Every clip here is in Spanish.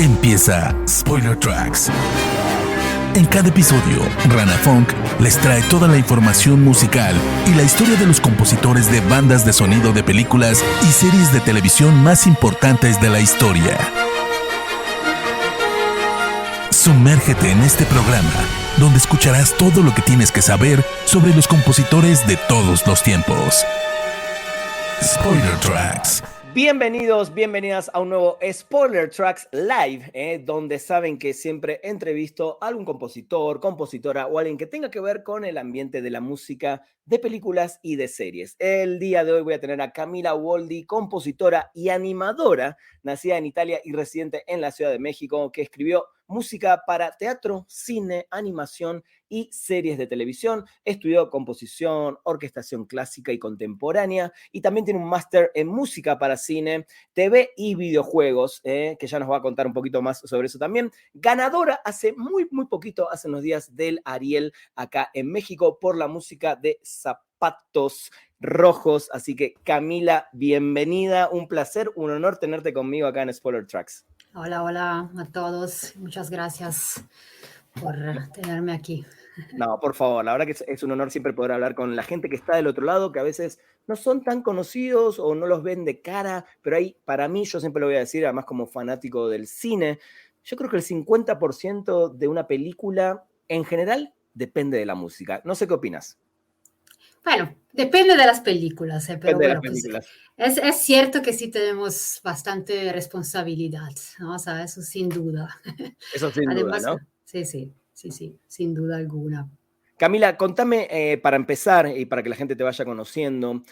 Empieza Spoiler Tracks. En cada episodio, Rana Funk les trae toda la información musical y la historia de los compositores de bandas de sonido de películas y series de televisión más importantes de la historia. Sumérgete en este programa, donde escucharás todo lo que tienes que saber sobre los compositores de todos los tiempos. Spoiler Tracks. Bienvenidos, bienvenidas a un nuevo Spoiler Tracks Live, donde saben que siempre entrevisto a algún compositor, compositora o alguien que tenga que ver con el ambiente de la música, de películas y de series. El día de hoy voy a tener a Camila Woldi, compositora y animadora, nacida en Italia y residente en la Ciudad de México, que escribió música para teatro, cine, animación y series de televisión. Estudió composición, orquestación clásica y contemporánea y también tiene un máster en música para cine, TV y videojuegos, que ya nos va a contar un poquito más sobre eso también. Ganadora hace muy poquito, hace unos días, del Ariel acá en México por la música de Zapatos Rojos. Así que, Camila, bienvenida. Un placer, un honor tenerte conmigo acá en Spoiler Tracks. Hola a todos. Muchas gracias por tenerme aquí. No, por favor, la verdad que es un honor siempre poder hablar con la gente que está del otro lado, que a veces no son tan conocidos o no los ven de cara, pero ahí, para mí, yo siempre lo voy a decir, además como fanático del cine, yo creo que el 50% de una película, en general, depende de la música. No sé qué opinas. Bueno, depende de las películas, pero Depende de bueno, las películas. Pues es cierto que sí tenemos bastante responsabilidad, ¿no? O sea, eso sin duda. Eso sin Además, duda, ¿no? Sí, sin duda alguna. Camila, contame, para empezar y para que la gente te vaya conociendo,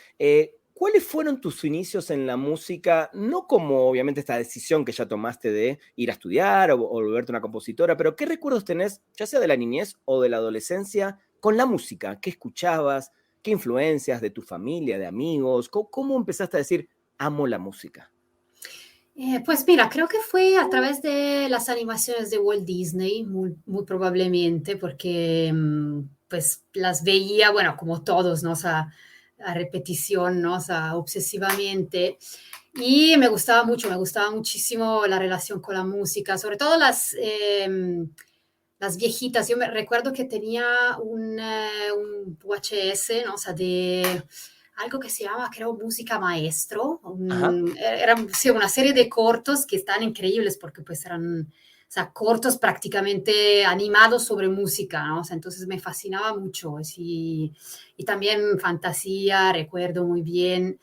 ¿cuáles fueron tus inicios en la música? No como obviamente esta decisión que ya tomaste de ir a estudiar o volverte una compositora, pero ¿qué recuerdos tenés, ya sea de la niñez o de la adolescencia, con la música? ¿Qué escuchabas? ¿Qué influencias de tu familia, de amigos? ¿Cómo empezaste a decir, amo la música? Pues mira, creo que fue a través de las animaciones de Walt Disney, muy probablemente, porque pues las veía, bueno, como todos, ¿no? O sea, a repetición, ¿no? O sea, obsesivamente. Y me gustaba muchísimo la relación con la música, sobre todo las viejitas. Yo me recuerdo que tenía un VHS, ¿no? O sea, de algo que se llama, creo, Música Maestro. Era sí, una serie de cortos que están increíbles porque pues eran, o sea, cortos prácticamente animados sobre música, ¿no? O sea, entonces me fascinaba mucho. Y también fantasía, recuerdo muy bien.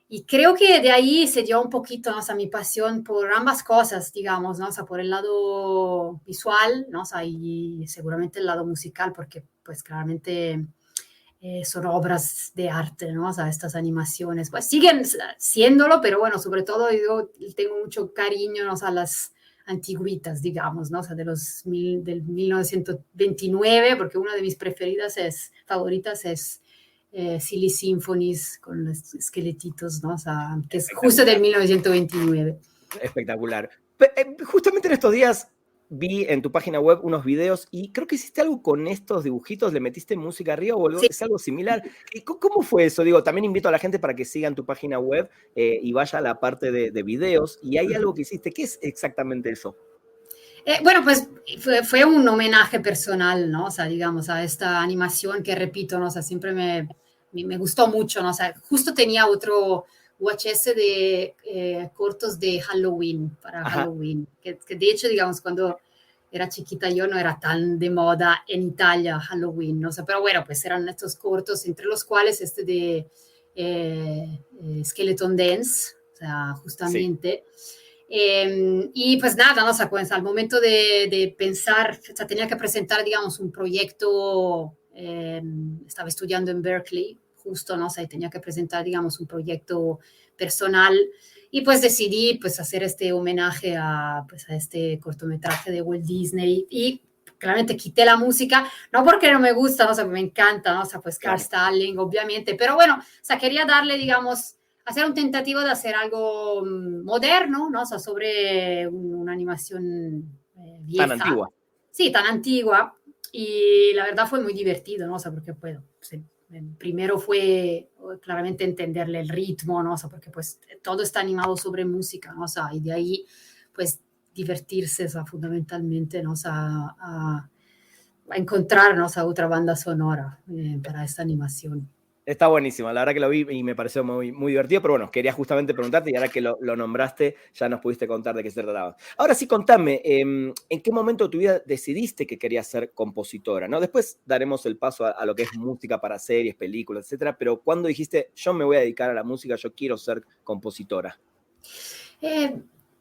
Y creo que de ahí se dio un poquito, ¿no? O sea, mi pasión por ambas cosas, digamos, ¿no? O sea, por el lado visual, ¿no? O sea, y seguramente el lado musical, porque pues claramente son obras de arte, ¿no? O sea, estas animaciones, pues siguen siéndolo, pero bueno, sobre todo yo tengo mucho cariño, ¿no? O sea, las antiguitas, digamos, ¿no? O sea, del 1929, porque una de mis favoritas es Silly Symphonies con los esqueletitos, ¿no? O sea, que es justo del 1929. Espectacular. Justamente en estos días vi en tu página web unos videos y creo que hiciste algo con estos dibujitos, le metiste música arriba o algo, Sí. es algo similar. ¿Cómo fue eso? Digo, también invito a la gente para que sigan tu página web y vaya a la parte de videos. Y hay algo que hiciste. ¿Qué es exactamente eso? Bueno, pues fue un homenaje personal, ¿no? O sea, digamos, a esta animación que repito, ¿no? O sea, siempre me gustó mucho, ¿no? O sea, justo tenía otro VHS de cortos de Halloween, para Ajá. Halloween, que de hecho, digamos, cuando era chiquita yo no era tan de moda en Italia Halloween, ¿no? O sea, pero bueno, pues eran estos cortos, entre los cuales este de Skeleton Dance, o sea, justamente. Sí. Y pues nada, ¿no? O sea, pues al momento de pensar, o sea, tenía que presentar, digamos, un proyecto, estaba estudiando en Berkeley, justo, ¿no? O sea, tenía que presentar, digamos, un proyecto personal y pues decidí, pues, hacer este homenaje pues, a este cortometraje de Walt Disney y claramente quité la música, no porque no me gusta, ¿no? O sea, me encanta, ¿no? O sea, pues Carl Stalling, obviamente, pero bueno, o sea, quería darle, digamos, hacer un tentativo de hacer algo moderno, ¿no? O sea, sobre una animación vieja. Tan antigua. Sí, tan antigua. Y la verdad fue muy divertido, ¿no? O sea, porque, bueno, pues, primero fue claramente entenderle el ritmo, ¿no? O sea, porque pues todo está animado sobre música, ¿no? O sea, y de ahí, pues divertirse, o sea, fundamentalmente, ¿no? O sea, a encontrar, ¿no? O sea, otra banda sonora para esta animación. Está buenísimo, la verdad que lo vi y me pareció muy, muy divertido, pero bueno, quería justamente preguntarte y ahora que lo nombraste ya nos pudiste contar de qué se trataba. Ahora sí, contame, ¿en qué momento de tu vida decidiste que querías ser compositora? ¿No? Después daremos el paso a lo que es música para series, películas, etcétera, pero ¿cuándo dijiste, yo me voy a dedicar a la música, yo quiero ser compositora?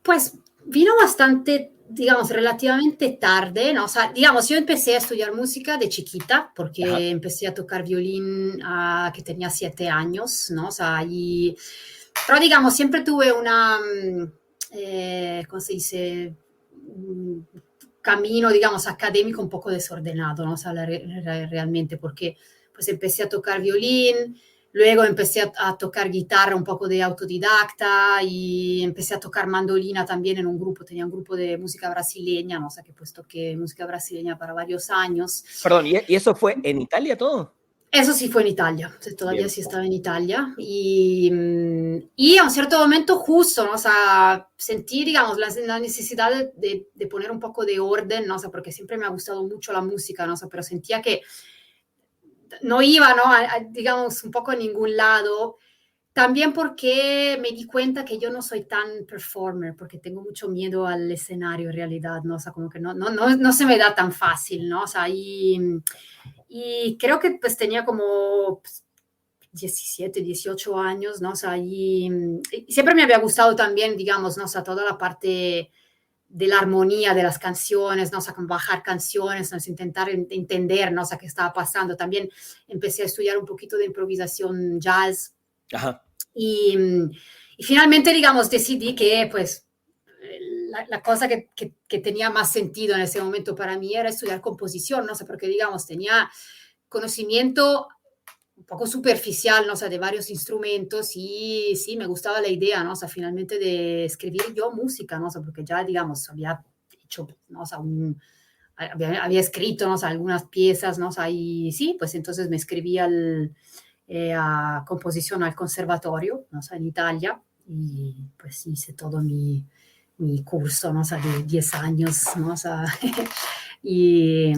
Pues vino bastante, digamos, relativamente tarde, ¿no? O sea, digamos, yo empecé a estudiar música de chiquita porque Ajá. empecé a tocar violín que tenía 7 años, ¿no? O sea, pero digamos, siempre tuve ¿cómo se dice? Un camino, digamos, académico un poco desordenado, ¿no? O sea, realmente, porque pues empecé a tocar violín. Luego empecé a tocar guitarra un poco de autodidacta y empecé a tocar mandolina también en un grupo, tenía un grupo de música brasileña, ¿no? O sea que pues toqué música brasileña para varios años. Perdón, ¿y eso fue en Italia todo? Eso sí fue en Italia, todavía Bien. sí estaba en Italia y a un cierto momento justo, ¿no? O sea, sentí, digamos, la necesidad de poner un poco de orden, ¿no? O sea, porque siempre me ha gustado mucho la música, ¿no? O sea, pero sentía que no iba, ¿no? Digamos, un poco a ningún lado. También porque me di cuenta que yo no soy tan performer, porque tengo mucho miedo al escenario en realidad, ¿no? O sea, como que no se me da tan fácil, ¿no? O sea, y creo que pues tenía como 17, 18 años, ¿no? O sea, y siempre me había gustado también, digamos, ¿no? O sea, toda la parte de la armonía de las canciones, ¿no? O sea, como bajar canciones, ¿no? Intentar entender, ¿no? O sea, qué estaba pasando. También empecé a estudiar un poquito de improvisación jazz. Ajá. Y, y finalmente, digamos, decidí que, pues, la cosa que tenía más sentido en ese momento para mí era estudiar composición, no sé, porque, digamos, tenía conocimiento un poco superficial, ¿no? O sea, de varios instrumentos y sí, me gustaba la idea, ¿no? O sea, finalmente de escribir yo música, ¿no? O sea, porque ya, digamos, había hecho, ¿no? O sea, había escrito, ¿no? O sea, algunas piezas, ¿no? O sea, y sí, pues entonces me escribí a composición al conservatorio, ¿no? O sea, en Italia, y pues hice todo mi curso, ¿no? O sea, de 10 años, ¿no? O sea, y,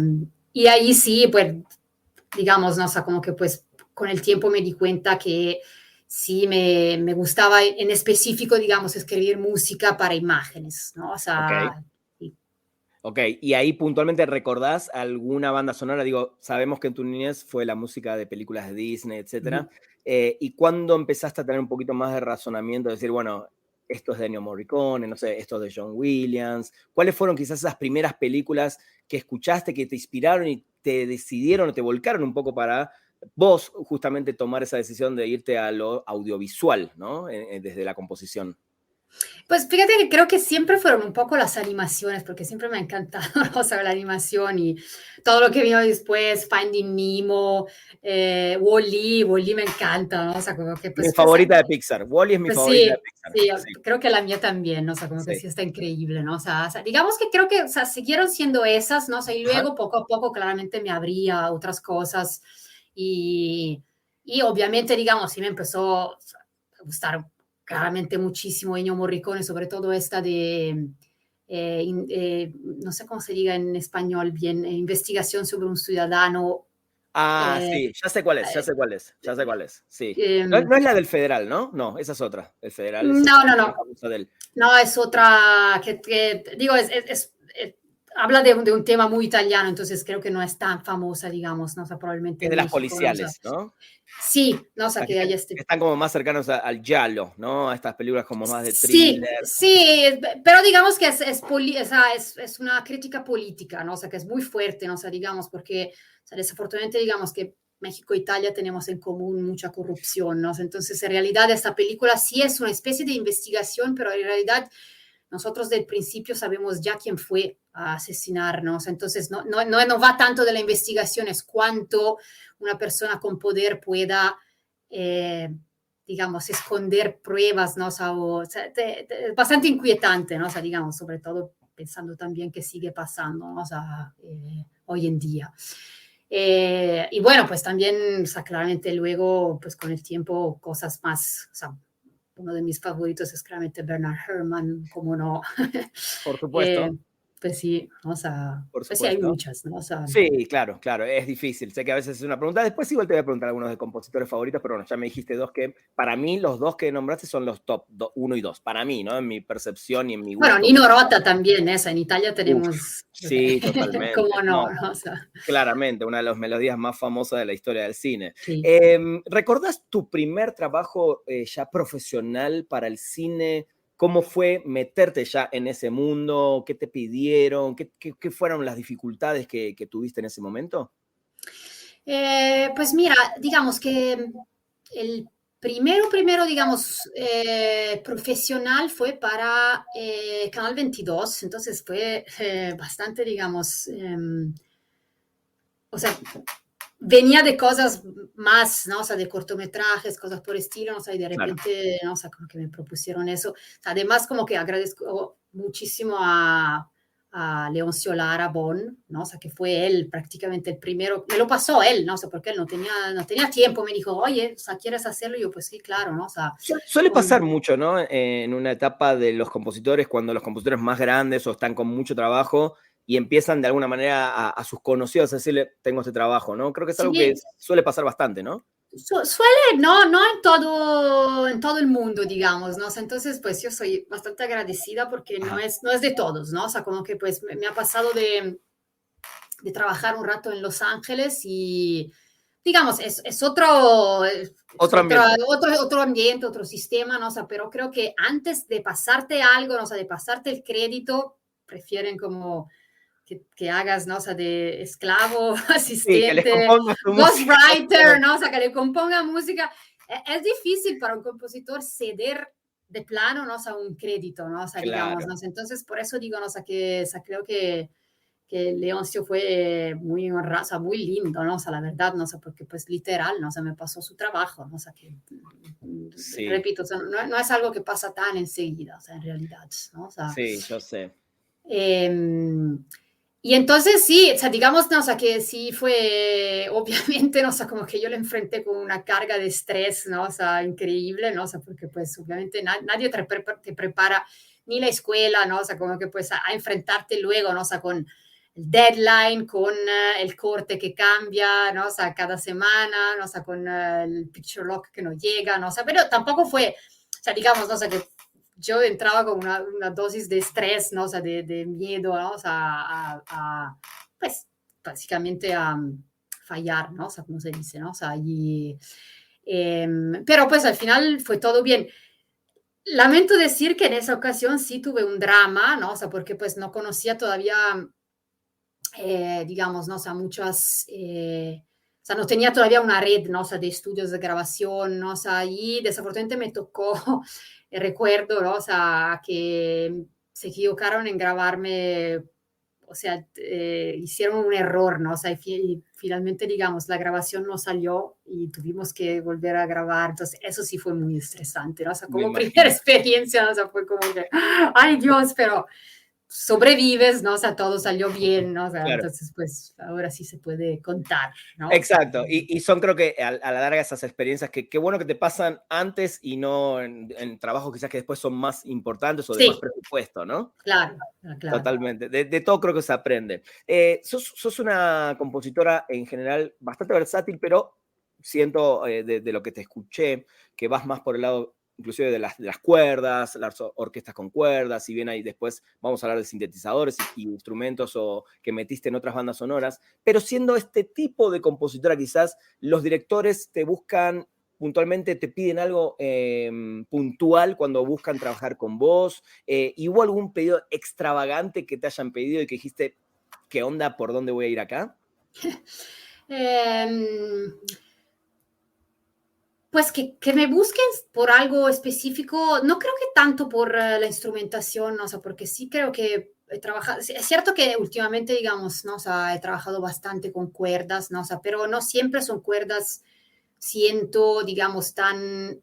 y ahí sí, pues, digamos, ¿no? O sea, como que pues con el tiempo me di cuenta que sí me gustaba en específico, digamos, escribir música para imágenes, ¿no? O Ok. sea, Ok, y ahí puntualmente recordás alguna banda sonora, digo, sabemos que en tu niñez fue la música de películas de Disney, etcétera, ¿y cuándo empezaste a tener un poquito más de razonamiento, de decir, bueno, esto es de Ennio Morricone, no sé, esto es de John Williams? ¿Cuáles fueron quizás esas primeras películas que escuchaste, que te inspiraron y te decidieron o te volcaron un poco para vos justamente tomar esa decisión de irte a lo audiovisual, ¿no? Desde la composición. pues fíjate que creo que siempre fueron un poco las animaciones, porque siempre me ha encantado, ¿no? O sea, la animación y todo lo que vino después, Finding Nemo, Wall-E me encanta, ¿no? O sea, como que Mi pues, favorita de Pixar, Wall-E es mi pues favorita de sí, Pixar, sí, sí, creo que la mía también, ¿no? O sea, como que sí. sí está increíble, ¿no? O sea, digamos que creo que, o sea, siguieron siendo esas, ¿no? O sea, y Ajá. luego poco a poco claramente me abría a otras cosas y, y obviamente, digamos, sí me empezó a gustar claramente muchísimo Ennio Morricone, sobre todo esta no sé cómo se diga en español bien, investigación sobre un ciudadano. Ah, eh, sí, ya sé cuál es, ya eh, sé cuál es, ya sé cuál es, sí. No, eh, no es la del federal, ¿no? No, esa es otra. El federal es no, otra no, muy no. famosa de él. No, es otra que digo, habla de un tema muy italiano, entonces creo que no es tan famosa, digamos, ¿no? O sea, probablemente Es de en las México, ¿no? O sea, policiales, ¿no? sí, ¿no? O sea, Las que haya que están como más cercanos al giallo, ¿no? A estas películas como más de Sí, thriller. sí, pero digamos que o sea, es una crítica política, ¿no? O sea, que es muy fuerte, ¿no? O sea, digamos, porque o sea, desafortunadamente digamos que México e Italia tenemos en común mucha corrupción, ¿no? Entonces, en realidad, esta película sí es una especie de investigación, pero en realidad nosotros del principio sabemos ya quién fue a asesinarnos. Entonces, no va tanto de la investigación, es cuánto una persona con poder pueda, digamos, esconder pruebas, ¿no? O sea, es bastante inquietante, ¿no? O sea, digamos, sobre todo pensando también que sigue pasando, ¿no? O sea, hoy en día. Y bueno, pues también, o sea, claramente luego, pues con el tiempo, cosas más, o sea, uno de mis favoritos es claramente Bernard Herrmann, como no. Por supuesto, Pues sí, o sea, por pues sí hay supuesto. muchas, ¿no? O sea, Sí, claro, claro, es difícil. Sé que a veces es una pregunta. Después igual te voy a preguntar algunos de compositores favoritos, pero bueno, ya me dijiste dos que, para mí, los dos que nombraste son los top 1 y 2. Para mí, ¿no? En mi percepción y en mi bueno, gusto. Nino Rota también, esa, en Italia Uf, tenemos, sí, totalmente. cómo no, No, ¿no? O sea, claramente, una de las melodías más famosas de la historia del cine. sí. ¿Recordás tu primer trabajo ya profesional para el cine? ¿Cómo fue meterte ya en ese mundo? ¿Qué te pidieron? ¿Qué fueron las dificultades que tuviste en ese momento? Pues mira, digamos que el primero, digamos, profesional fue para Canal 22, entonces fue bastante, digamos, o sea, venía de cosas más, ¿no? O sea, de cortometrajes, cosas por estilo, ¿no? O sea, y de Claro. repente, ¿no? O sea, como que me propusieron eso. O sea, además, como que agradezco muchísimo a Leoncio Lara Bon, ¿no? O sea, que fue él prácticamente el primero, me lo pasó él, ¿no? O sea, porque él no tenía tiempo, me dijo, oye, o sea, ¿quieres hacerlo? Y yo, pues sí, claro, ¿no? O sea, Suele pasar mucho, ¿no? En una etapa de los compositores, cuando los compositores más grandes o están con mucho trabajo y empiezan de alguna manera a sus conocidos a decirle, tengo este trabajo, ¿no? Creo que es algo que sí, suele pasar bastante, ¿no? suele, no en todo el mundo, digamos, ¿no? O sea, entonces, pues yo soy bastante agradecida porque no Ajá. es de todos, ¿no? O sea, como que pues me ha pasado de trabajar un rato en Los Ángeles y, digamos, es otro, Otro ambiente. otro ambiente, otro sistema, ¿no? O sea, pero creo que antes de pasarte algo, ¿no? O sea, de pasarte el crédito, prefieren como que hagas, ¿no? O sea, de esclavo, Sí, que les asistente, compongas tu música. ghostwriter, ¿no? O sea, que le componga música. Es difícil para un compositor ceder de plano, ¿no? O sea, un crédito, ¿no? O sea, digamos, Claro, ¿no? Entonces, por eso digo, ¿no? O sea, creo que Leoncio fue muy honrado, o sea, muy lindo, ¿no? O sea, la verdad, ¿no? O sea, porque pues literal, ¿no? O sea, me pasó su trabajo, ¿no? O sea, que, sí, repito, o sea, no es algo que pasa tan enseguida, o sea, en realidad, ¿no? O sea, sí, yo sé. y entonces sí, o sea, digamos, no, o sea, que sí fue, obviamente, no, o sea, como que yo lo enfrenté con una carga de estrés, ¿no? O sea, increíble, ¿no? O sea, porque pues obviamente nadie te prepara, ni la escuela, ¿no? O sea, como que pues a enfrentarte luego, ¿no? O sea, con el deadline, con el corte que cambia, ¿no? O sea, cada semana, ¿no? O sea, con el picture lock que no llega, ¿no? O sea, pero tampoco fue, o sea, digamos, ¿no? O sea, que yo entraba con una dosis de estrés, ¿no? O sea, de miedo, ¿no? O sea, pues, básicamente a fallar, ¿no? O sea, como se dice, ¿no? O sea, pero pues al final fue todo bien. Lamento decir que en esa ocasión sí tuve un drama, ¿no? O sea, porque pues no conocía todavía, digamos, ¿no? O sea, o sea, no tenía todavía una red, ¿no? O sea, de estudios de grabación, ¿no? O sea, y desafortunadamente me tocó, recuerdo, ¿no? O sea, que se equivocaron en grabarme, o sea, hicieron un error, ¿no? O sea, y finalmente, digamos, la grabación no salió y tuvimos que volver a grabar. Entonces, eso sí fue muy estresante, ¿no? O sea, Me como primera imagino. experiencia, ¿no? O sea, fue como que, ay Dios, pero sobrevives, ¿no? O sea, todo salió bien, ¿no? O sea, Claro. entonces, pues ahora sí se puede contar, ¿no? O sea, Exacto, y son creo que a la larga esas experiencias que qué bueno que te pasan antes y no en trabajos quizás que después son más importantes o de más sí, presupuesto, ¿no? claro, claro. Totalmente, de todo creo que se aprende. Sos una compositora en general bastante versátil, pero siento de lo que te escuché que vas más por el lado inclusive de las cuerdas, las orquestas con cuerdas, si bien ahí después vamos a hablar de sintetizadores y instrumentos o que metiste en otras bandas sonoras, pero siendo este tipo de compositora quizás los directores te buscan puntualmente, te piden algo puntual cuando buscan trabajar con vos. ¿Y hubo algún pedido extravagante que te hayan pedido y que dijiste, qué onda, por dónde voy a ir acá? Eh, pues que me busquen por algo específico, no creo que tanto por la instrumentación, ¿no? O sea, porque sí creo que he trabajado, es cierto que últimamente, digamos, ¿no? O sea, he trabajado bastante con cuerdas, ¿no? O sea, pero no siempre son cuerdas, siento, digamos, tan,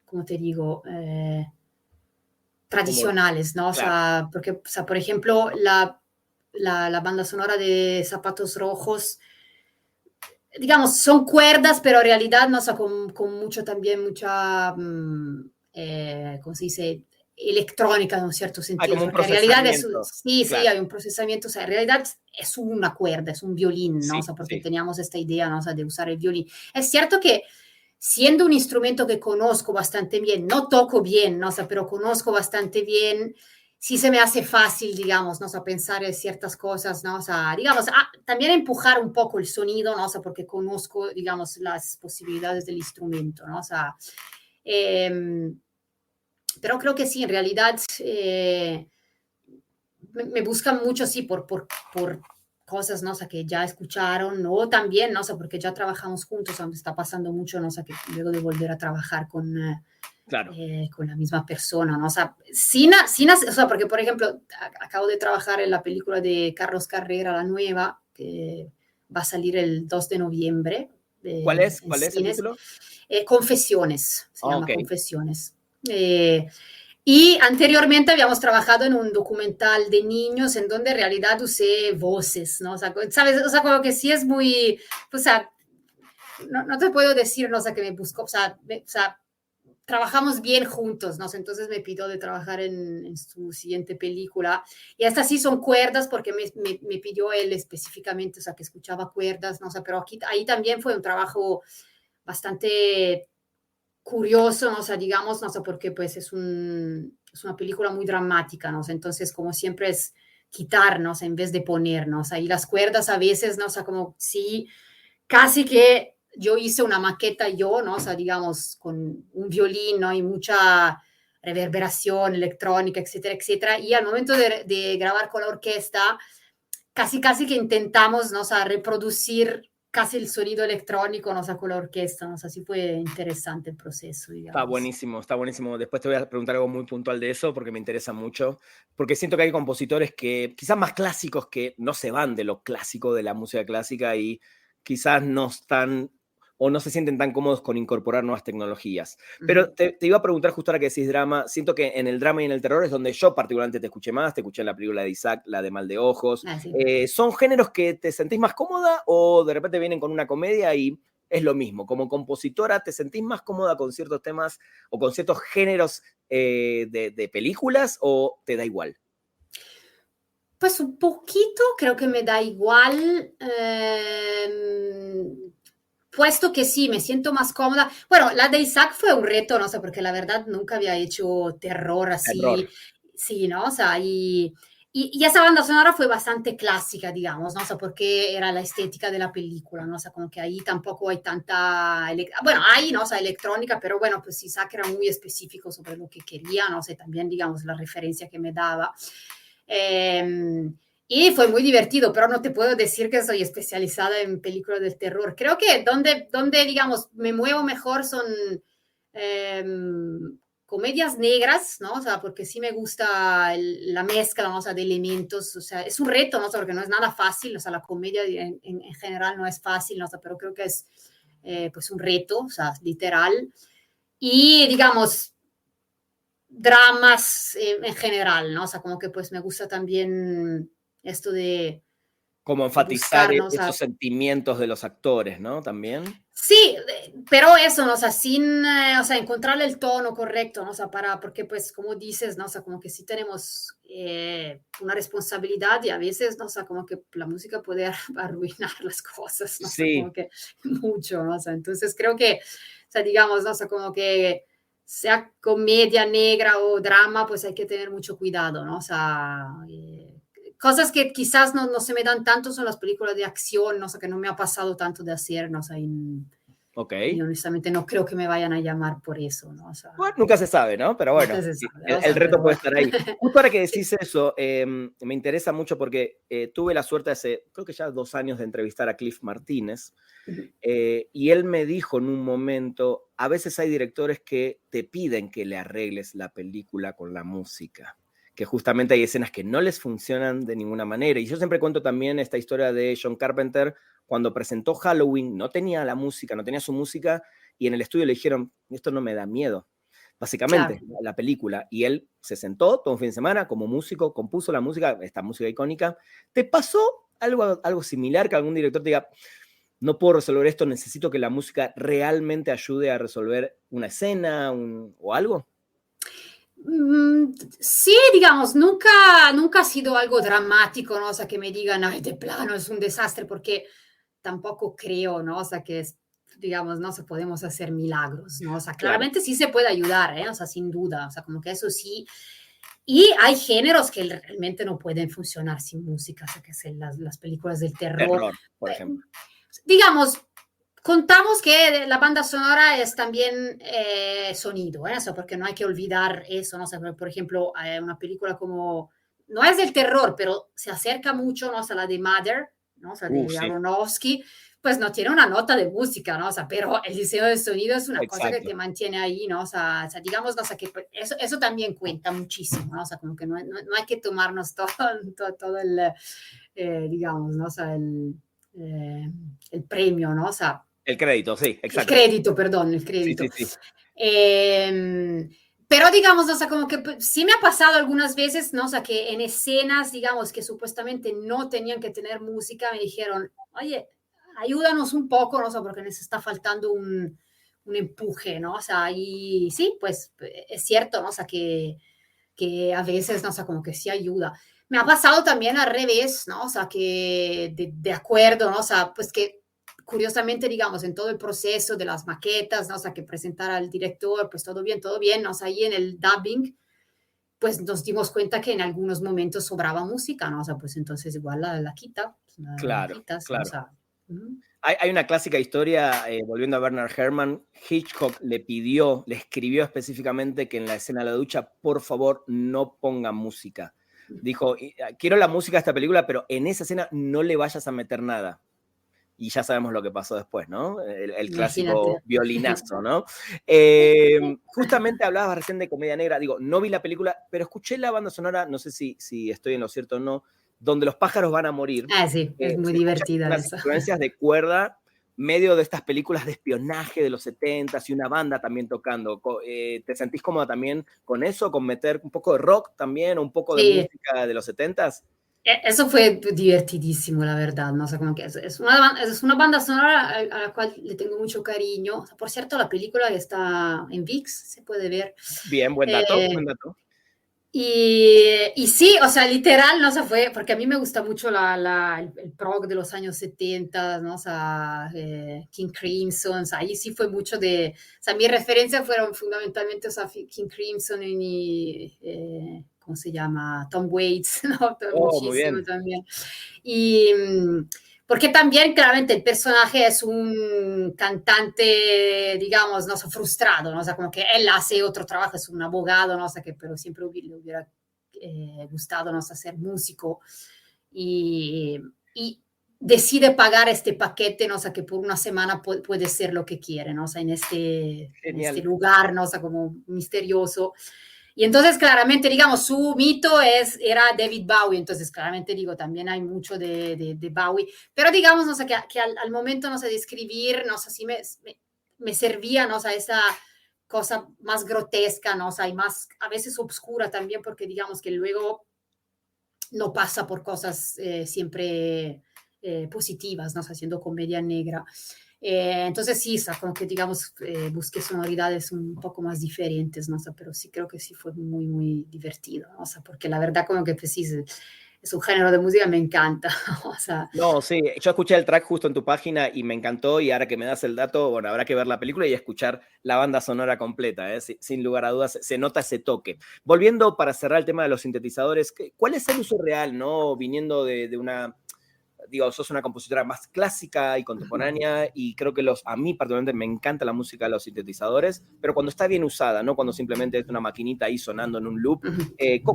¿cómo te digo? Como, Tradicionales, ¿no? O claro, sea, porque, o sea, por ejemplo, la banda sonora de Zapatos Rojos, digamos, son cuerdas, pero en realidad, no sé, con mucho también, mucha, ¿cómo se dice? Electrónica en un cierto Hay sentido, como un porque en realidad procesamiento. sí, sí, Claro. hay un procesamiento, o sea, en realidad es una cuerda, es un violín, ¿no? O Sí, sea, porque sí. teníamos esta idea, ¿no? O sea, de usar el violín. Es cierto que siendo un instrumento que conozco bastante bien, no toco bien, ¿no? O sea, pero conozco bastante bien, sí se me hace fácil, digamos, ¿no? O sea, pensar en ciertas cosas, ¿no? O sea, digamos, también empujar un poco el sonido, ¿no? O sea, porque conozco, digamos, las posibilidades del instrumento, ¿no? O sea, eh, pero creo que sí, en realidad me buscan mucho, sí, por cosas, ¿no? O sea, que ya escucharon, o también, ¿no? O sea, porque ya trabajamos juntos, aunque está pasando mucho, ¿no? O sea, que luego de volver a trabajar Claro. con la misma persona, ¿no? O sea, o sea, porque, por ejemplo, acabo de trabajar en la película de Carlos Carrera, la nueva, que va a salir el 2 de noviembre ¿Cuál es? en ¿Cuál es el cines. título? Confesiones, se Ah, llama ok. Confesiones. Y anteriormente habíamos trabajado en un documental de niños en donde en realidad usé voces, ¿no? O sea, ¿sabes? O sea, como que sí es muy, o sea, no te puedo decir, ¿no? O sea, que me buscó, o sea, trabajamos bien juntos, ¿no? Entonces me pidió de trabajar en su siguiente película. Y estas sí son cuerdas porque me pidió él específicamente, o sea, que escuchaba cuerdas, ¿no? O sea, pero aquí, ahí también fue un trabajo bastante curioso, ¿no? O sea, digamos, no sé, porque pues es una película muy dramática, ¿no? O sea, entonces, como siempre es quitar, ¿no? O sea, en vez de poner, ¿no? O sea, y las cuerdas a veces, ¿no? O sea, como sí, casi que yo hice una maqueta yo, ¿no? O sea, digamos, con un violín, ¿no? Y mucha reverberación electrónica, etcétera, etcétera. Y al momento de grabar con la orquesta, casi que intentamos, ¿no? O sea, reproducir casi el sonido electrónico, ¿no? O sea, con la orquesta, ¿no? O sea, sí fue interesante el proceso, Está digamos. buenísimo, está buenísimo. Después te voy a preguntar algo muy puntual de eso porque me interesa mucho. Porque siento que hay compositores que quizás más clásicos que no se van de lo clásico de la música clásica y quizás no están o no se sienten tan cómodos con incorporar nuevas tecnologías. Uh Pero -huh. te iba a preguntar justo ahora que decís drama. Siento que en el drama y en el terror es donde yo particularmente te escuché más. Te escuché en la película de Isaac, la de Mal de Ojos. Sí. ¿Son géneros que te sentís más cómoda o de repente vienen con una comedia y es lo mismo? Como compositora, ¿te sentís más cómoda con ciertos temas o con ciertos géneros de películas o te da igual? Pues un poquito, creo que me da igual. Puesto que sí, me siento más cómoda. Bueno, la de Isaac fue un reto, no sé, porque la verdad nunca había hecho terror Terror. así, sí, ¿no? O sea, y esa banda sonora fue bastante clásica, digamos, ¿no? O sea, porque era la estética de la película, ¿no? O sea, como que ahí tampoco hay tanta, bueno, hay, ¿no? O sea, electrónica, pero bueno, pues Isaac era muy específico sobre lo que quería, ¿no? O sea, también, digamos, la referencia que me daba. Y fue muy divertido, pero no te puedo decir que soy especializada en películas de terror. Creo que donde digamos, me muevo mejor son eh, comedias negras, ¿no? O sea, porque sí me gusta la mezcla, ¿no? O sea, de elementos, o sea, es un reto, ¿no? O sea, porque no es nada fácil, o sea, la comedia en general no es fácil, ¿no? O sea, pero creo que es pues un reto, o sea, literal. Y digamos, dramas en general, ¿no? O sea, como que pues me gusta también esto Como de enfatizar buscar, ¿no? O esos sea, sentimientos de los actores, ¿no? También. sí, pero eso, ¿no? O sea, sin, o sea, encontrarle el tono correcto, ¿no? O sea, porque pues, como dices, ¿no? O sea, como que sí tenemos una responsabilidad y a veces, ¿no? O sea, como que la música puede arruinar las cosas, ¿no? O sea, como Sí, que mucho, ¿no? O sea, entonces creo que, o sea, digamos, ¿no? O sea, como que sea comedia negra o drama, pues hay que tener mucho cuidado, ¿no? O sea, cosas que quizás no se me dan tanto son las películas de acción, ¿no? O sea, que no me ha pasado tanto de hacer, ¿no? O sea, ok. y honestamente no creo que me vayan a llamar por eso, ¿no? O sea, Bueno, nunca se sabe, ¿no? Pero nunca bueno, se sabe, el, o el sea, reto pero puede estar ahí. Justo ahora que sí. decís eso, me interesa mucho porque tuve la suerte hace, creo que ya 2 años de entrevistar a Cliff Martínez y él me dijo en un momento, a veces hay directores que te piden que le arregles la película con la música, que justamente hay escenas que no les funcionan de ninguna manera. Y yo siempre cuento también esta historia de John Carpenter, cuando presentó Halloween, no tenía la música, no tenía su música, y en el estudio le dijeron, esto no me da miedo, Claro. básicamente, la película. Y él se sentó todo un fin de semana como músico, compuso la música, esta música icónica. ¿Te pasó algo similar que algún director te diga, no puedo resolver esto, necesito que la música realmente ayude a resolver una escena o algo? Sí, digamos, nunca ha sido algo dramático, ¿no? O sea, que me digan: "Ay, de plano es un desastre", porque tampoco creo, ¿no? O sea, que es, digamos, no se podemos hacer milagros, ¿no? O sea, Claro, claramente sí se puede ayudar, ¿eh? O sea, sin duda, o sea, como que eso sí. Y hay géneros que realmente no pueden funcionar sin música, o sea, que son las películas del terror. terror, por Eh, ejemplo. digamos, contamos que la banda sonora es también sonido, ¿eh? O sea, porque no hay que olvidar eso, ¿no? O sea, por ejemplo, una película como, no es del terror, pero se acerca mucho, ¿no? O sea, la de Mother, ¿no? O sea, de Sí, Aronofsky, pues no tiene una nota de música, ¿no? O sea, pero el diseño de sonido es una cosa que exacto. te mantiene ahí, ¿no? O sea digamos, ¿no? O sea, que eso también cuenta muchísimo, ¿no? O sea, como que no hay que tomarnos todo el, digamos, ¿no? O sea, el premio, ¿no? O sea, El crédito, sí, el exacto. crédito, perdón, el Sí, crédito. sí, sí. Pero digamos, o sea, como que sí me ha pasado algunas veces, ¿no? O sea, que en escenas, digamos, que supuestamente no tenían que tener música, me dijeron, oye, ayúdanos un poco, ¿no? O sea, porque nos está faltando un empuje, ¿no? O sea, y sí, pues es cierto, ¿no? O sea, que a veces, ¿no? O sea, como que sí ayuda. Me ha pasado también al revés, ¿no? O sea, que de acuerdo, ¿no? O sea, pues que curiosamente, digamos, en todo el proceso de las maquetas, ¿no? O sea, que presentar al director, pues todo bien, ¿no? O sea, ahí en el dubbing, pues nos dimos cuenta que en algunos momentos sobraba música, ¿no? O sea, pues entonces igual la quita, la Claro, quitas, ¿no? O claro. sea, Hay una clásica historia, volviendo a Bernard Herrmann, Hitchcock le escribió específicamente que en la escena de la ducha, por favor, no ponga música. Dijo, quiero la música de esta película, pero en esa escena no le vayas a meter nada. Y ya sabemos lo que pasó después, ¿no? El imagínate. clásico violinazo, ¿no? Justamente hablabas recién de comedia negra, digo, no vi la película, pero escuché la banda sonora, no sé si estoy en lo cierto o no, donde los pájaros van a morir. Ah, sí, es muy Se escuchan divertida unas esa. influencias de cuerda, medio de estas películas de espionaje de los 70s y una banda también tocando. ¿Te sentís cómoda también con eso, con meter un poco de rock también, o un poco de Sí, música de los 70s? Eso fue divertidísimo, la verdad, ¿no? O sea, como que es una banda sonora a la cual le tengo mucho cariño. O sea, por cierto, la película está en VIX, se puede ver. Bien, buen dato, Eh, buen dato. y sí, o sea, literal, ¿no? O sea, fue, porque a mí me gusta mucho el prog de los años 70, ¿no? O sea, King Crimson, o sea, ahí sí fue mucho de, o sea, mis referencias fueron fundamentalmente, o sea, King Crimson y, ¿cómo se llama? Tom Waits, ¿no? Oh, muy Muchísimo bien. también. Y porque también claramente el personaje es un cantante, digamos, no sé, frustrado, ¿no? O sea, como que él hace otro trabajo, es un abogado, ¿no? O sea, que pero siempre le hubiera gustado, ¿no? O sea, ser músico y decide pagar este paquete, ¿no? O sea, que por una semana puede ser lo que quiere, ¿no? O sea, en este Genial. lugar, ¿no? O sea, como misterioso. Y entonces, claramente, digamos, su mito era David Bowie, entonces, claramente, digo, también hay mucho de Bowie, pero digamos, no sé, que al momento, no sé, de escribir, no sé, sí me servía, no sé, esa cosa más grotesca, no sé, y más, a veces obscura también, porque digamos que luego no pasa por cosas siempre positivas, ¿no? O sea, haciendo comedia negra. Entonces sí, o sea, como que digamos, busqué sonoridades un poco más diferentes, ¿no? O sea, pero sí creo que sí fue muy, muy divertido, ¿no? O sea, porque la verdad como que pues sí, es un género de música, me encanta, o sea, No, sí, yo escuché el track justo en tu página y me encantó y ahora que me das el dato, bueno, habrá que ver la película y escuchar la banda sonora completa, ¿eh? Sin lugar a dudas, se nota ese toque. Volviendo para cerrar el tema de los sintetizadores, ¿cuál es el uso real, no? Viniendo de una, digo, sos una compositora más clásica y contemporánea y creo que a mí particularmente me encanta la música de los sintetizadores, pero cuando está bien usada, ¿no? Cuando simplemente es una maquinita ahí sonando en un loop.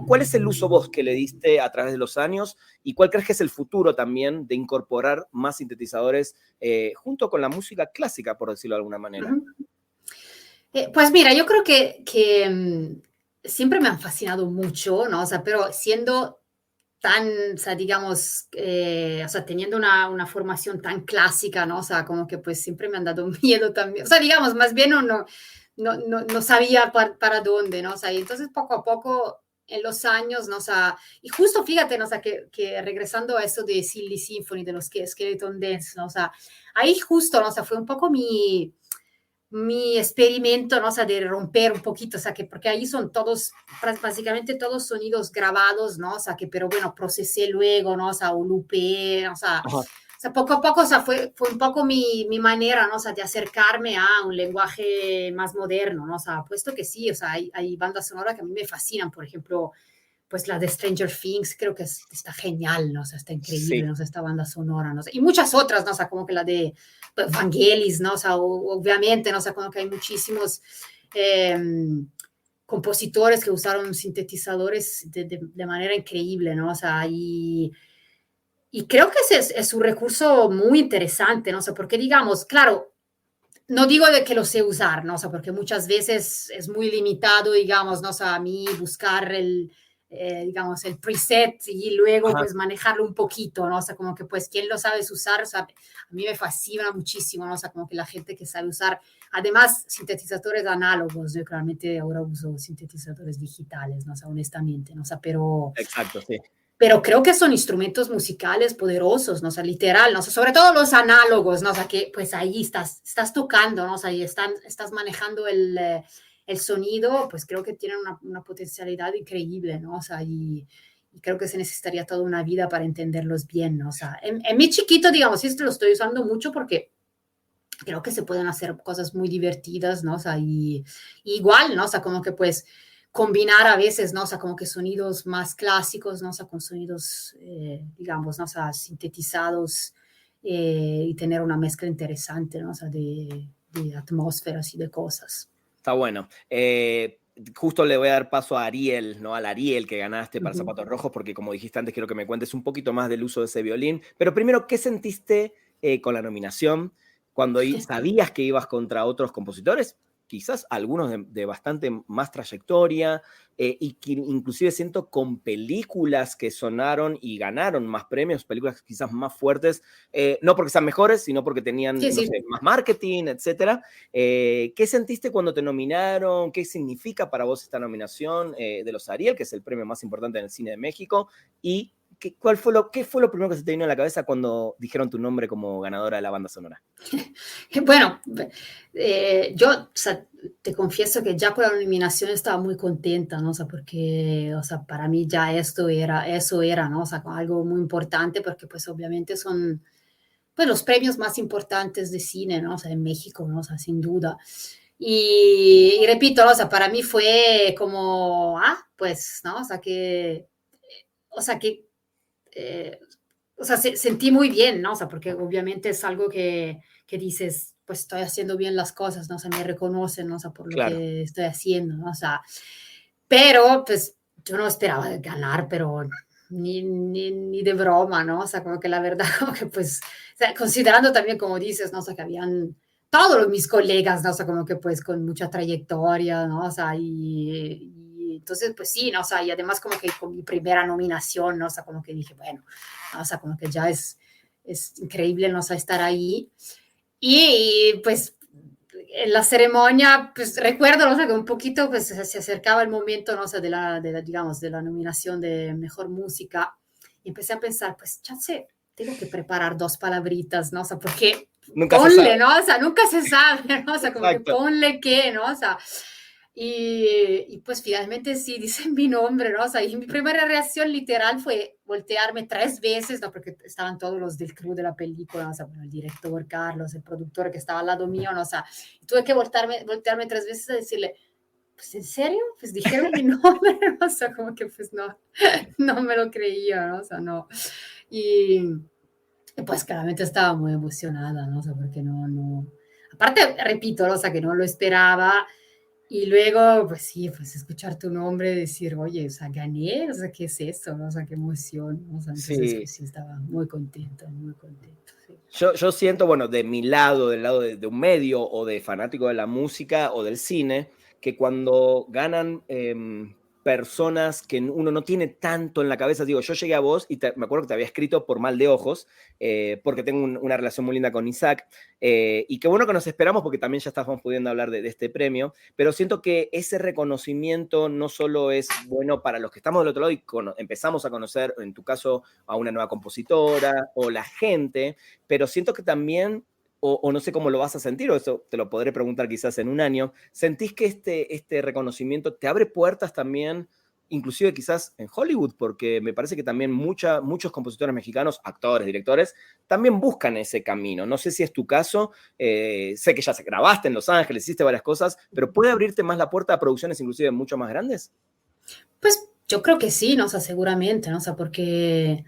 ¿Cuál es el uso vos que le diste a través de los años y cuál crees que es el futuro también de incorporar más sintetizadores junto con la música clásica, por decirlo de alguna manera? Pues mira, yo creo que siempre me han fascinado mucho, ¿no? O sea, pero siendo tan, o sea, digamos, o sea, teniendo una formación tan clásica, ¿no? O sea, como que pues siempre me han dado miedo también. O sea, digamos, más bien no sabía para dónde, ¿no? O sea, y entonces poco a poco en los años, ¿no? O sea, y justo fíjate, ¿no? O sea, que regresando a eso de Silly Symphony, de los que Skeleton Dance, ¿no? O sea, ahí justo, ¿no? O sea, fue un poco mi experimento, ¿no? O sea, de romper un poquito, o sea, que porque ahí son todos, básicamente todos sonidos grabados, ¿no? O sea, que, pero bueno, procesé luego, ¿no? O sea, o loopé, o sea, poco a poco, o sea, fue un poco mi manera, ¿no? O sea, de acercarme a un lenguaje más moderno, ¿no? O sea, puesto que sí, o sea, hay bandas sonoras que a mí me fascinan, por ejemplo, pues la de Stranger Things, creo que está genial, ¿no? O sea, está increíble, Sí. ¿no? O sea, esta banda sonora, ¿no? O sea, y muchas otras, ¿no? O sea, como que la de Vangelis, ¿no? O sea, obviamente, ¿no? O sea, como que hay muchísimos compositores que usaron sintetizadores de manera increíble, ¿no? O sea, y creo que ese es un recurso muy interesante, ¿no? O sea, porque digamos, claro, no digo de que lo sé usar, ¿no? O sea, porque muchas veces es muy limitado, digamos, ¿no? O sea, a mí buscar digamos, el preset y luego Ajá. pues manejarlo un poquito, ¿no? O sea, como que pues, ¿quién lo sabe usar? O sea, a mí me fascina muchísimo, ¿no? O sea, como que la gente que sabe usar, además, sintetizadores análogos, yo claramente ahora uso sintetizadores digitales, ¿no? O sea, honestamente, ¿no? O sea, Exacto, sí. pero creo que son instrumentos musicales poderosos, ¿no? O sea, literal, ¿no? O sea, sobre todo los análogos, ¿no? O sea, que pues ahí estás tocando, ¿no? O sea, y estás manejando el sonido, pues creo que tienen una potencialidad increíble, ¿no? O sea, y creo que se necesitaría toda una vida para entenderlos bien, ¿no? O sea, en mi chiquito, digamos, sí, esto lo estoy usando mucho porque creo que se pueden hacer cosas muy divertidas, ¿no? O sea, y igual, ¿no? O sea, como que pues combinar a veces, ¿no? O sea, como que sonidos más clásicos, ¿no? O sea, con sonidos, digamos, ¿no? O sea, sintetizados y tener una mezcla interesante, ¿no? O sea, de atmósferas y de cosas. Está bueno. Justo le voy a dar paso a Ariel, ¿no? Al Ariel que ganaste para Zapatos Rojos, porque como dijiste antes, quiero que me cuentes un poquito más del uso de ese violín. Pero primero, ¿qué sentiste con la nominación cuando sabías que ibas contra otros compositores? Quizás algunos de bastante más trayectoria, y que inclusive siento con películas que sonaron y ganaron más premios, películas quizás más fuertes, no porque sean mejores, sino porque tenían, Sí, no sí. sé, más marketing, etcétera. ¿Qué sentiste cuando te nominaron? ¿Qué significa para vos esta nominación de los Ariel, que es el premio más importante en el cine de México? ¿Y qué fue lo primero que se te vino a la cabeza cuando dijeron tu nombre como ganadora de la banda sonora? Bueno, yo, o sea, te confieso que ya con la nominación estaba muy contenta, ¿no? O sea, porque, o sea, para mí ya eso era, ¿no? O sea, algo muy importante porque pues obviamente son, pues los premios más importantes de cine, ¿no? O sea, en México, ¿no? O sea, sin duda. Y repito, ¿no? O sea, para mí fue como, pues, ¿no? O sea, que, eh, o sea, sentí muy bien, ¿no? O sea, porque obviamente es algo que dices, pues estoy haciendo bien las cosas, ¿no? O sea, me reconocen, ¿no? O sea, por lo Claro. que estoy haciendo, ¿no? O sea, pero pues yo no esperaba ganar, pero ni de broma, ¿no? O sea, como que la verdad, como que pues, o sea, considerando también, como dices, ¿no? O sea, que habían todos mis colegas, ¿no? O sea, como que pues con mucha trayectoria, ¿no? O sea, y entonces, pues sí, ¿no? O sea, y además como que con mi primera nominación, ¿no? O sea, como que dije, bueno, ¿no? O sea, como que ya es increíble, ¿no? O sea, estar ahí. Y pues en la ceremonia, pues recuerdo, ¿no? O sea, que un poquito pues se acercaba el momento, ¿no? O sea, digamos, de la nominación de mejor música. Y empecé a pensar, pues ya sé, tengo que preparar dos palabritas, ¿no? O sea, porque Nunca se ponle, sabe. ¿no? O sea, nunca se sabe, ¿no? O sea, como que Exacto. ponle qué, ¿no? O sea, y pues finalmente sí, dicen mi nombre, ¿no? O sea, y mi primera reacción literal fue voltearme 3 veces, ¿no? Porque estaban todos los del crew de la película, o sea, bueno, el director Carlos, el productor que estaba al lado mío, ¿no? O sea, tuve que voltearme 3 veces a decirle, pues, ¿en serio? Pues dijeron mi nombre, ¿no? O sea, como que pues no me lo creía, ¿no? O sea, no. Y pues claramente estaba muy emocionada, ¿no? O sea, porque no. Aparte, repito, ¿no? O sea, que no lo esperaba. Y luego, pues sí, pues escuchar tu nombre, decir, oye, o sea, gané, o sea, ¿qué es esto? ¿No? O sea, qué emoción, ¿no? O sea, entonces, Sí. pues sí, estaba muy contenta, muy contenta, sí. Yo siento, bueno, de mi lado, del lado de un medio o de fanático de la música o del cine, que cuando ganan personas que uno no tiene tanto en la cabeza. Digo, yo llegué a vos y me acuerdo que te había escrito por Mal de Ojos, porque tengo una relación muy linda con Isaac, y qué bueno que nos esperamos porque también ya estábamos pudiendo hablar de este premio, pero siento que ese reconocimiento no solo es bueno para los que estamos del otro lado y empezamos a conocer, en tu caso, a una nueva compositora o la gente, pero siento que también o no sé cómo lo vas a sentir, o eso te lo podré preguntar quizás en un año, ¿sentís que este reconocimiento te abre puertas también, inclusive quizás en Hollywood? Porque me parece que también muchos compositores mexicanos, actores, directores, también buscan ese camino. No sé si es tu caso, sé que ya grabaste en Los Ángeles, hiciste varias cosas, pero ¿puede abrirte más la puerta a producciones inclusive mucho más grandes? Pues yo creo que sí, ¿no? O sea, seguramente, ¿no? O sea, porque,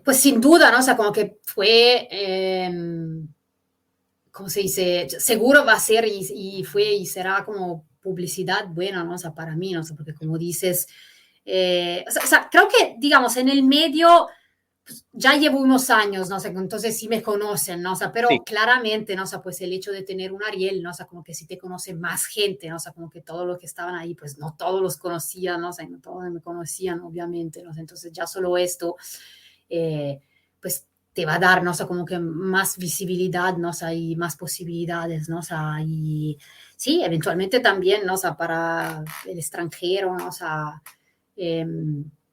pues sin duda, ¿no? O sea, como que fue... ¿cómo se dice? Seguro va a ser y fue y será como publicidad buena, ¿no? O sea, para mí, ¿no? O sea, porque como dices, o sea, creo que, digamos, en el medio pues, ya llevo unos años, ¿no? O sea, entonces sí me conocen, ¿no? O sea, pero Sí. claramente, ¿no? O sea, pues el hecho de tener un Ariel, ¿no? O sea, como que sí te conoce más gente, ¿no? O sea, como que todos los que estaban ahí, pues no todos los conocían, ¿no? O sea, no todos me conocían, obviamente, ¿no? Entonces ya solo esto, pues te va a dar, ¿no? O sea, como que más visibilidad, ¿no? O sea, y más posibilidades, ¿no? O sea, y sí, eventualmente también, ¿no? O sea, para el extranjero, ¿no? O sea, eh,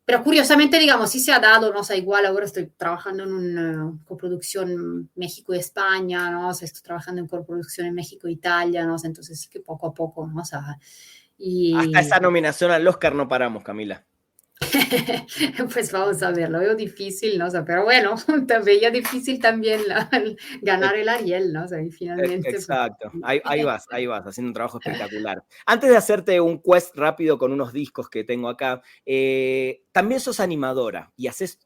pero curiosamente, digamos, sí se ha dado, ¿no? O sea, igual ahora estoy trabajando en una coproducción México-España, ¿no? O sea, estoy trabajando en coproducción en México-Italia, ¿no? O sea, entonces sí que poco a poco, ¿no? O sea, Hasta y esa nominación al Oscar no paramos, Camila. pues vamos a ver, lo veo difícil, ¿no? O sea, pero bueno, te veía difícil también ganar el Ariel, ¿no? O sea, y finalmente, pues... Exacto, ahí vas, haciendo un trabajo espectacular. Antes de hacerte un quest rápido con unos discos que tengo acá, también sos animadora y haces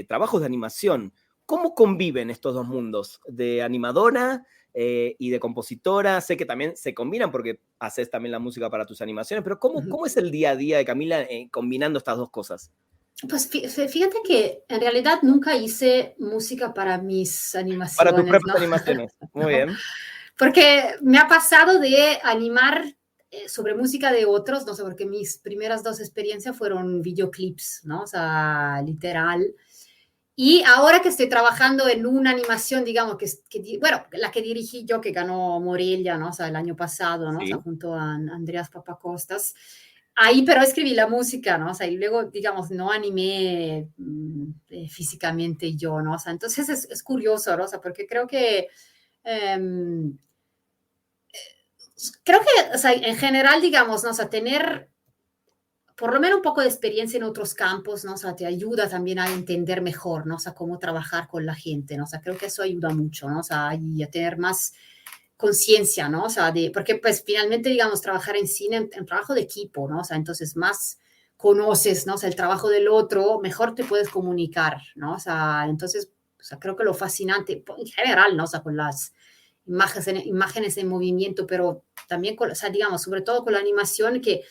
trabajos de animación. ¿Cómo conviven estos dos mundos de animadora y de compositora? Sé que también se combinan porque haces también la música para tus animaciones, pero ¿cómo es el día a día de Camila combinando estas dos cosas? Pues fíjate que en realidad nunca hice música para mis Para tus animaciones, propias ¿no? animaciones. Muy ¿No? bien. Porque me ha pasado de animar sobre música de otros, no sé, porque mis primeras dos experiencias fueron videoclips, ¿no? O sea, literal. Y ahora que estoy trabajando en una animación, digamos, bueno, la que dirigí yo, que ganó Morelia, ¿no? O sea, el año pasado, ¿no? O sea, Sí. junto a Andreas Papacostas. Ahí, pero escribí la música, ¿no? O sea, y luego, digamos, no animé físicamente yo, ¿no? O sea, entonces es curioso, ¿no? O sea, porque eh, creo que, o sea, en general, digamos, ¿no? O sea, tener por lo menos un poco de experiencia en otros campos, ¿no? O sea, te ayuda también a entender mejor, ¿no? O sea, cómo trabajar con la gente, ¿no? O sea, creo que eso ayuda mucho, ¿no? O sea, y a tener más conciencia, ¿no? O sea, porque pues finalmente, digamos, trabajar en cine, en trabajo de equipo, ¿no? O sea, entonces más conoces, ¿no? O sea, el trabajo del otro, mejor te puedes comunicar, ¿no? O sea, entonces, o sea, creo que lo fascinante, en general, ¿no? O sea, con las imágenes en movimiento, pero también con, o sea, digamos, sobre todo con la animación que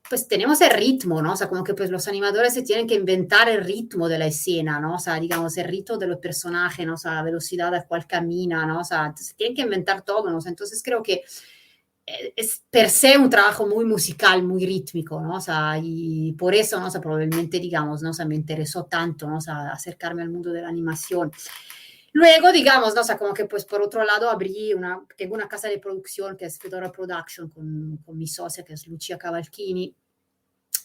pues tenemos el ritmo, ¿no? O sea, como que pues los animadores se tienen que inventar el ritmo de la escena, ¿no? O sea, digamos, el ritmo de los personajes, ¿no? O sea, la velocidad a cual camina, ¿no? O sea, se tienen que inventar todo, ¿no? O sea, entonces creo que es per se un trabajo muy musical, muy rítmico, ¿no? O sea, y por eso, ¿no? O sea, probablemente, digamos, ¿no? O sea, me interesó tanto, ¿no? O sea, acercarme al mundo de la animación. Luego, digamos, ¿no? O sea, como que pues por otro lado tengo una casa de producción que es Fedora Production con mi socia que es Lucia Cavalchini